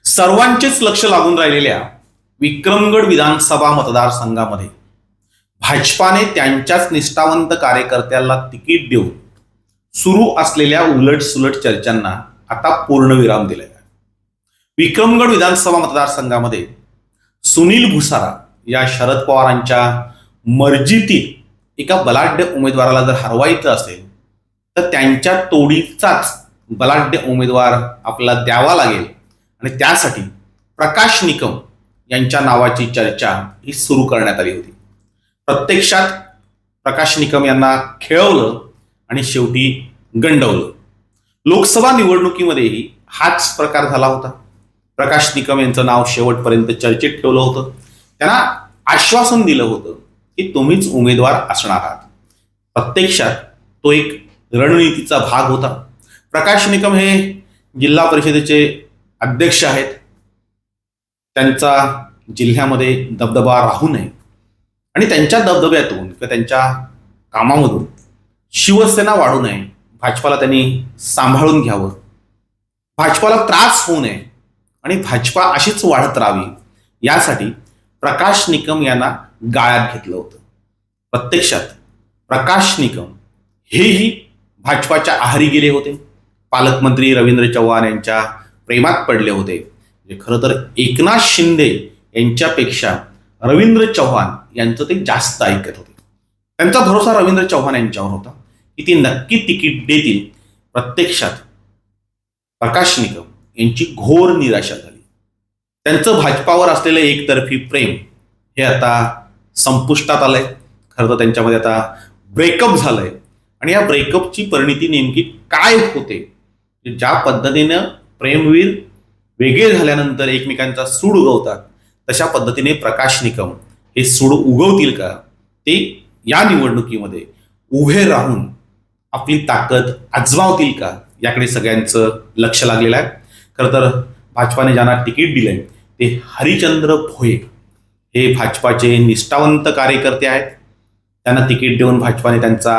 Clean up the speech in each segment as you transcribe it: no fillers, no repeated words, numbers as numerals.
सर्वांचेच लक्ष लागून राहिलेल्या विक्रमगड विधानसभा मतदारसंघामध्ये भाजपाने त्यांच्याच निष्ठावंत कार्यकर्त्याला तिकीट देऊन सुरू असलेल्या उलटसुलट चर्चांना आता पूर्णविराम दिलेला आहे. विक्रमगड विधानसभा मतदारसंघामध्ये सुनील भुसारा या शरद पवारांच्या मर्जीतील एका बलाढ्य उमेदवाराला जर हरवायचं असेल तर त्यांच्या तोडीचाच बलाढ्य उमेदवार आपल्याला द्यावा लागेल आणि त्यासाठी प्रकाश निकम यांच्या नावाची चर्चा ही सुरू करण्यात आली होती. प्रत्यक्षात प्रकाश निकम यांना खेळवलं आणि शेवटी गंडवलं. लोकसभा निवडणुकीमध्येही हाच प्रकार झाला होता. प्रकाश निकम यांचं नाव शेवटपर्यंत चर्चेत ठेवलं होतं. त्यांना आश्वासन दिलं होतं की तुम्हीच उमेदवार असणार आहात. प्रत्यक्षात तो एक रणनीतीचा भाग होता. प्रकाश निकम हे जिल्हा परिषदेचे अध्यक्ष आहेत. त्यांचा जिल्ह्यामध्ये दबदबा राहू नये आणि त्यांच्या दबदब्यातून किंवा त्यांच्या कामामधून शिवसेना वाढू नये, भाजपाला त्यांनी सांभाळून घ्यावं, भाजपाला त्रास होऊ नये आणि भाजपा अशीच वाढत राहावी यासाठी प्रकाश निकम यांना गाळ्यात घेतलं होतं. प्रत्यक्षात प्रकाश निकम हेही भाजपाच्या आहारी गेले होते. पालकमंत्री रवींद्र चव्हाण यांच्या प्रेमात पडले होते. खरं तर एकनाथ शिंदे यांच्यापेक्षा रवींद्र चव्हाण यांचं ते जास्त ऐकत होते. त्यांचा भरोसा रवींद्र चव्हाण यांच्यावर होता की ते नक्की तिकीट देतील. प्रत्यक्षात प्रकाश निकम यांची घोर निराशा झाली. त्यांचं भाजपावर असलेलं एकतर्फी प्रेम हे आता संपुष्टात आलंय. खरं तर त्यांच्यामध्ये आता ब्रेकअप झालंय आणि या ब्रेकअपची परिणिती नेमकी काय होते, ज्या पद्धतीनं प्रेमवीर वेगळे झाल्यानंतर एकमेकांचा सूड उगवतात तशा पद्धतीने प्रकाश निकम हे सूड उगवतील का, ते या निवडणुकीमध्ये उभे राहून आपली ताकद आजमावतील का, याकडे सगळ्यांचं लक्ष लागलेलं आहे. खरं तर भाजपाने ज्यांना तिकीट दिलंय ते हरिचंद्र भोये हे भाजपाचे निष्ठावंत कार्यकर्ते आहेत. त्यांना तिकीट देऊन भाजपाने त्यांचा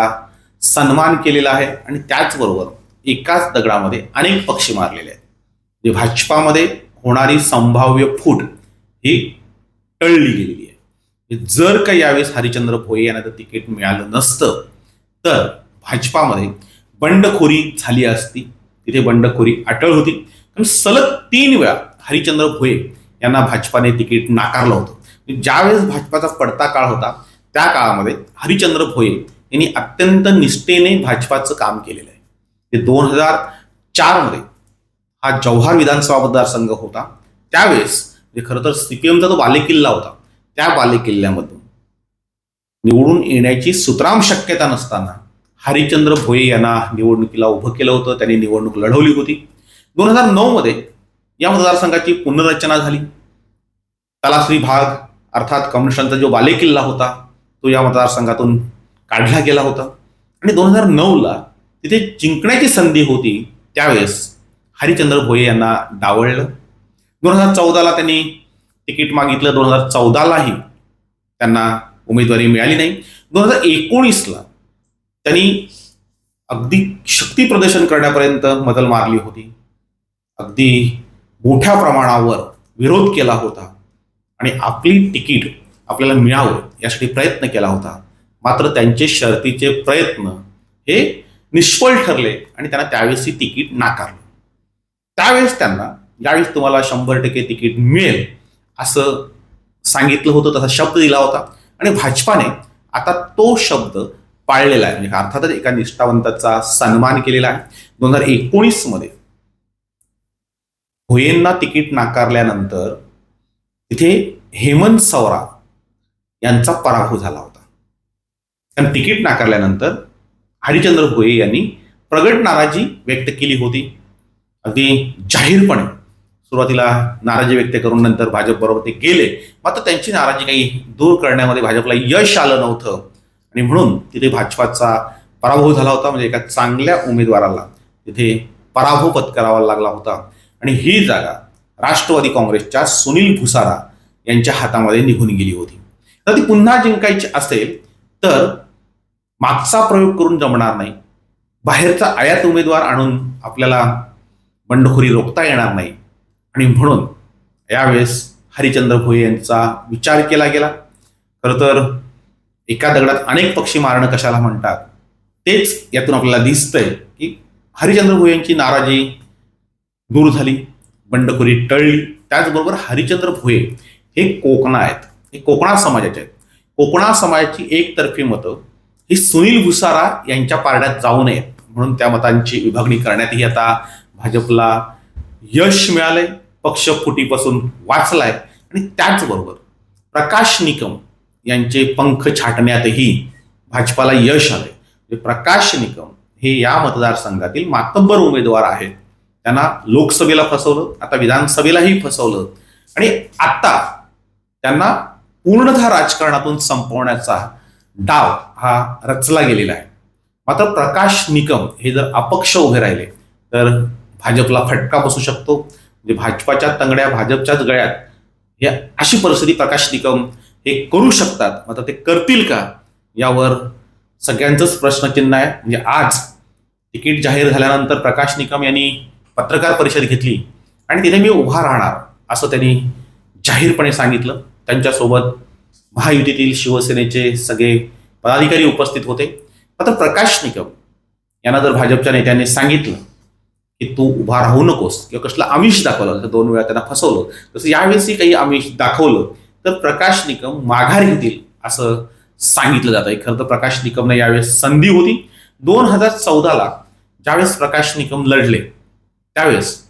सन्मान केलेला आहे आणि त्याचबरोबर एकाच दगडामध्ये अनेक पक्षी मारलेले आहेत. जे भाजपामध्ये होणारी संभाव्य फूट ही टळली गेलेली आहे. जर का यावेळेस हरिचंद्र भोये यांना जर तिकीट मिळालं नसतं तर भाजपामध्ये बंडखोरी झाली असती. तिथे बंडखोरी अटळ होती. कारण सलग 3 वेळा हरिचंद्र भोये यांना भाजपाने तिकीट नाकारलं होतं. ज्यावेळेस भाजपाचा पडता काळ होता त्या काळामध्ये हरिचंद्र भोये यांनी अत्यंत निष्ठेने भाजपाचं काम केलेलं आहे. ते 2004 मध्ये हा जव्हार विधानसभा मतदारसंघ होता. त्यावेळेस खरं तर सीपीएमचा जो बालेकिल्ला होता त्या बालेकिल्ल्यामधून निवडून येण्याची सुतराम शक्यता नसताना हरिचंद्र भोये यांना निवडणुकीला उभं केलं होतं. त्यांनी निवडणूक लढवली होती. 2009 मध्ये या मतदारसंघाची पुनर्रचना झाली. तलासरी भाग अर्थात कम्युनिस्टांचा जो बालेकिल्ला होता तो या मतदारसंघातून काढला गेला होता आणि 2009ला तिथे जिंकण्याची संधी होती. त्यावेळेस हरिचंद्र भोये यांना डावळलं. 2014ला त्यांनी तिकीट मागितलं. 2014लाही त्यांना उमेदवारी मिळाली नाही. 2019ला त्यांनी अगदी शक्ती प्रदर्शन करण्यापर्यंत मजल मारली होती. अगदी मोठ्या प्रमाणावर विरोध केला होता आणि आपली तिकीट आपल्याला मिळावं यासाठी प्रयत्न केला होता. मात्र त्यांचे शर्तीचे प्रयत्न हे निष्फळ ठरले आणि त्यांना त्यावेळेस ही तिकीट नाकारलं. त्यावेळेस त्यांना यावेळेस तुम्हाला 100% तिकीट मिळेल असं सांगितलं होतं, तसा शब्द दिला होता आणि भाजपाने आता तो शब्द पाळलेला आहे. म्हणजे अर्थातच एका निष्ठावंताचा सन्मान केलेला आहे. 2019 मध्ये भोयेंना तिकीट नाकारल्यानंतर तिथे हेमंत सवरा यांचा पराभव झाला होता. कारण तिकीट नाकारल्यानंतर हरिचंद्र भोये यांनी प्रगट नाराजी व्यक्त केली होती. अगदी जाहीरपणे सुरुवातीला नाराजी व्यक्त करून नंतर भाजप बरोबर ते गेले. मात्र त्यांची नाराजी काही दूर करण्यामध्ये भाजपला यश आलं नव्हतं आणि म्हणून तिथे भाजपाचा पराभव झाला होता. म्हणजे एका चांगल्या उमेदवाराला तिथे पराभव पत्करावा लागला होता आणि ही जागा राष्ट्रवादी काँग्रेसच्या सुनील भुसारा यांच्या हातामध्ये निघून गेली होती. तर ती पुन्हा जिंकायची असेल तर मागचा प्रयोग करून जमणार नाही. बाहेरचा आयात उमेदवार आणून आपल्याला बंडखोरी रोखता येणार नाही. आणि म्हणून यावेळेस हरिश्चंद्र भोये यांचा विचार केला गेला. खरं तर एका दगडात अनेक पक्षी मारणं कशाला म्हणतात, तेच यातून आपल्याला दिसतंय की हरिश्चंद्र भोये यांची नाराजी दूर झाली, बंडखोरी टळली. त्याचबरोबर हरिश्चंद्र भोये हे कोकणा आहेत, हे कोकणा समाजाचे आहेत. कोकणा समाजाची एकतर्फी मतं ही सुनील भुसारा यांच्या पारड्यात जाऊ नयेत म्हणून त्या मतांची विभागणी करण्यातही आता भाजपला यश मिळालंय, पक्ष फुटीपासून वाचलाय. आणि त्याचबरोबर प्रकाश निकम यांचे पंख छाटण्यातही भाजपाला यश आलंय. प्रकाश निकम हे या मतदारसंघातील मातब्बर उमेदवार आहेत. त्यांना लोकसभेला फसवलं, आता विधानसभेलाही फसवलं आणि आता त्यांना पूर्णतः राजकारणातून संपवण्याचा डाव हा रचला गेलेला आहे. मात्र प्रकाश निकम हे जर अपक्ष उभे राहिले तर भाजपला फटका बसू शकतो. म्हणजे भाजपाच्या तंगड्या भाजपच्याच गळ्यात, हे अशी परिस्थिती प्रकाश निकम हे करू शकतात. मात्र ते करतील का, यावर सगळ्यांचंच प्रश्नचिन्ह आहे. म्हणजे आज तिकीट जाहीर झाल्यानंतर प्रकाश निकम यांनी पत्रकार परिषद घेतली आणि तिथे मी उभा राहणार असं त्यांनी जाहीरपणे सांगितलं. त्यांच्यासोबत महायुतीतील शिवसेनेचे सगळे पदाधिकारी उपस्थित होते. मात्र प्रकाश निकम यांना जर भाजपच्या नेत्यांनी सांगितलं की तू उभा राहू नकोस किंवा कसलं आमिष दाखवलं, जसं 2 वेळा त्यांना फसवलं तसं यावेळेसही काही आमिष दाखवलं तर प्रकाश निकम माघार घेतील असं सांगितलं जात आहे. खरं तर प्रकाश निकमने यावेळेस संधी होती. 2014ला ज्यावेळेस प्रकाश निकम लढले त्यावेळेस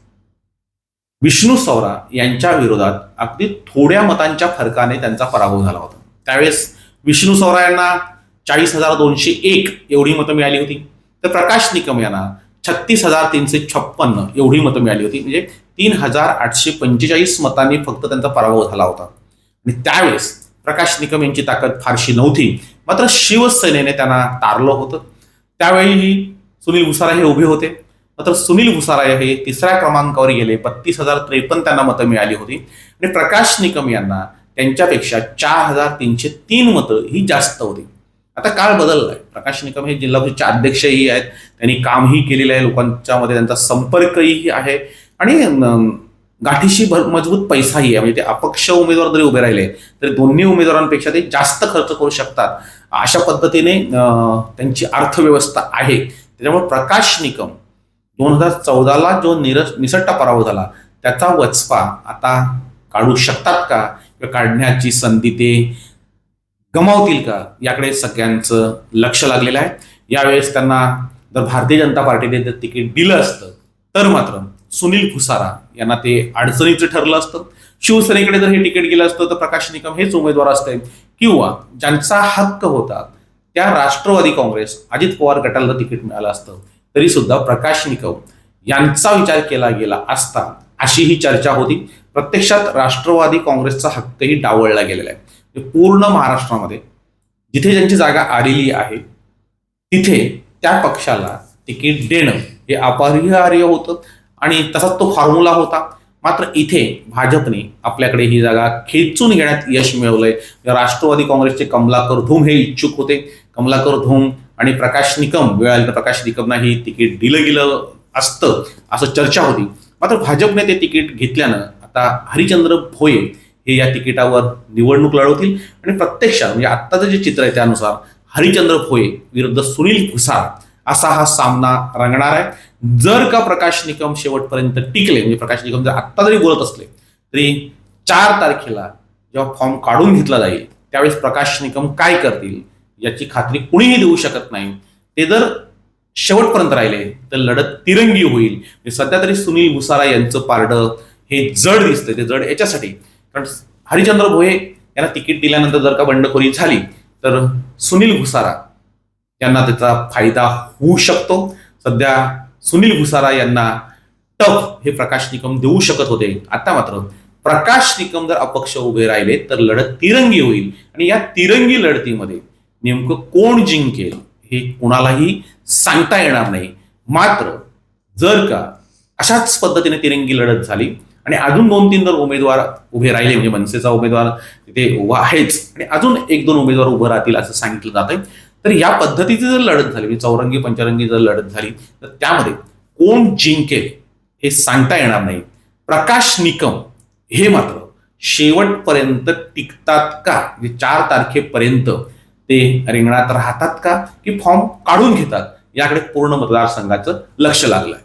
विष्णू सवरा यांच्या विरोधात अगदी थोड्या मतांच्या फरकाने त्यांचा पराभव झाला होता. त्यावेळेस विष्णू सवरा यांना 40,201 एवढी मतं मिळाली होती, तर प्रकाश निकम यांना 36,356 एवढी मतं मिळाली होती. म्हणजे 3,845 मतांनी फक्त त्यांचा पराभव झाला होता. आणि त्यावेळेस प्रकाश निकम यांची ताकद फारशी नव्हती. मात्र शिवसेनेने त्यांना तारलं होतं. त्यावेळीही सुनील भुसारा हे उभे होते. मात्र सुनील भुसारा हे 3ऱ्या क्रमांकावर गेले. 32,053 त्यांना मतं मिळाली होती आणि प्रकाश निकम यांना त्यांच्यापेक्षा 4,303 मतं ही जास्त होती. आता काळ बदललाय. प्रकाश निकम हे जिल्हा परिषदचे अध्यक्षही आहेत, त्यांनी कामही केलेलं आहे, लोकांच्या मध्ये त्यांचा संपर्कही आहे आणि गाठीशी मजबूत पैसाही आहे. म्हणजे ते अपक्ष उमेदवार जरी उभे राहिले तरी दोन्ही उमेदवारांपेक्षा ते जास्त खर्च करू शकतात. अशा पद्धतीने त्यांची अर्थव्यवस्था आहे. त्याच्यामुळे प्रकाश निकम 2014ला जो निसट्टा पराभव झाला त्याचा वचपा आता काढू शकतात का, किंवा काढण्याची संधी ते गमावतील का, याकडे सगळ्यांचं लक्ष लागलेलं आहे. यावेळेस त्यांना जर भारतीय जनता पार्टीने जर तिकीट दिलं असतं तर मात्र सुनील भुसारा यांना ते अडचणीचं ठरलं असतं. शिवसेनेकडे जर हे तिकीट गेलं असतं तर प्रकाश निकम हेच उमेदवार असते, किंवा ज्यांचा हक्क होता त्या राष्ट्रवादी काँग्रेस अजित पवार गटाला तिकीट मिळालं असतं तरी सुद्धा प्रकाश निकम यांचा विचार केला गेला असता, अशी ही चर्चा होती. प्रत्यक्षात राष्ट्रवादी काँग्रेसचा हक्कही डावळला गेलेला आहे. पूर्ण महाराष्ट्रामध्ये जिथे ज्यांची जागा आलेली आहे तिथे त्या पक्षाला तिकीट देणं हे अपरिहार्य होतं आणि तसाच तो फॉर्म्युला होता. मात्र इथे भाजपने आपल्याकडे ही जागा खेचून घेण्यात यश मिळवलंय. राष्ट्रवादी काँग्रेसचे कमलाकर धूम हे इच्छुक होते. कमलाकर धूम आणि प्रकाश निकम, वेळ आली तर प्रकाश निकमनाही तिकीट दिलं गेलं असतं असं चर्चा होती. मात्र भाजपने ते तिकीट घेतल्यानं आता हरिश्चंद्र भोये हे या तिकिटावर निवडणूक लढवतील आणि प्रत्यक्षात म्हणजे आत्ताचं जे चित्र आहे त्यानुसार हरिश्चंद्र भोये विरुद्ध सुनील भुसारा असा हा सामना रंगणार आहे. जर का प्रकाश निकम शेवटपर्यंत टिकले, म्हणजे प्रकाश निकम जर आत्ता जरी बोलत असले तरी 4 तारखेला जेव्हा फॉर्म काढून घेतला जाईल त्यावेळेस प्रकाश निकम काय करतील याची खात्री कुणीही देऊ शकत नाही. ते जर शेवटपर्यंत राहिले तर लढत तिरंगी होईल. सध्या तरी सुनील भुसारा यांचं पारडं हे जड दिसतंय. ते जड याच्यासाठी कारण हरिश्चंद्र भोये यांना तिकीट दिल्यानंतर जर का बंडखोरी झाली तर सुनील भुसारा यांना त्याचा फायदा होऊ शकतो. सध्या सुनील भुसारा यांना टफ हे प्रकाश निकम देऊ शकत होते. आता मात्र प्रकाश निकम जर अपक्ष उभे राहिले तर लढत तिरंगी होईल आणि या तिरंगी लढतीमध्ये नेमकं कोण जिंकेल हे कोणालाही सांगता येणार नाही. मात्र जर का अशाच पद्धतीने तिरंगी लढत झाली आणि अजून 2-3 जर उमेदवार उभे राहिले, म्हणजे मनसेचा उमेदवार तिथे उभा आहेच आणि अजून 1-2 उमेदवार उभं राहतील असं सांगितलं जात आहे, तर या पद्धतीची जर लढत झाली, म्हणजे चौरंगी पंचरंगी जर लढत झाली तर त्यामध्ये कोण जिंकेल हे सांगता येणार नाही. प्रकाश निकम हे मात्र शेवटपर्यंत टिकतात का, म्हणजे 4 तारखेपर्यंत ते रिंगणात राहतात का की फॉर्म काढून घेतात, याकडे पूर्ण मतदारसंघाचं लक्ष लागलं आहे.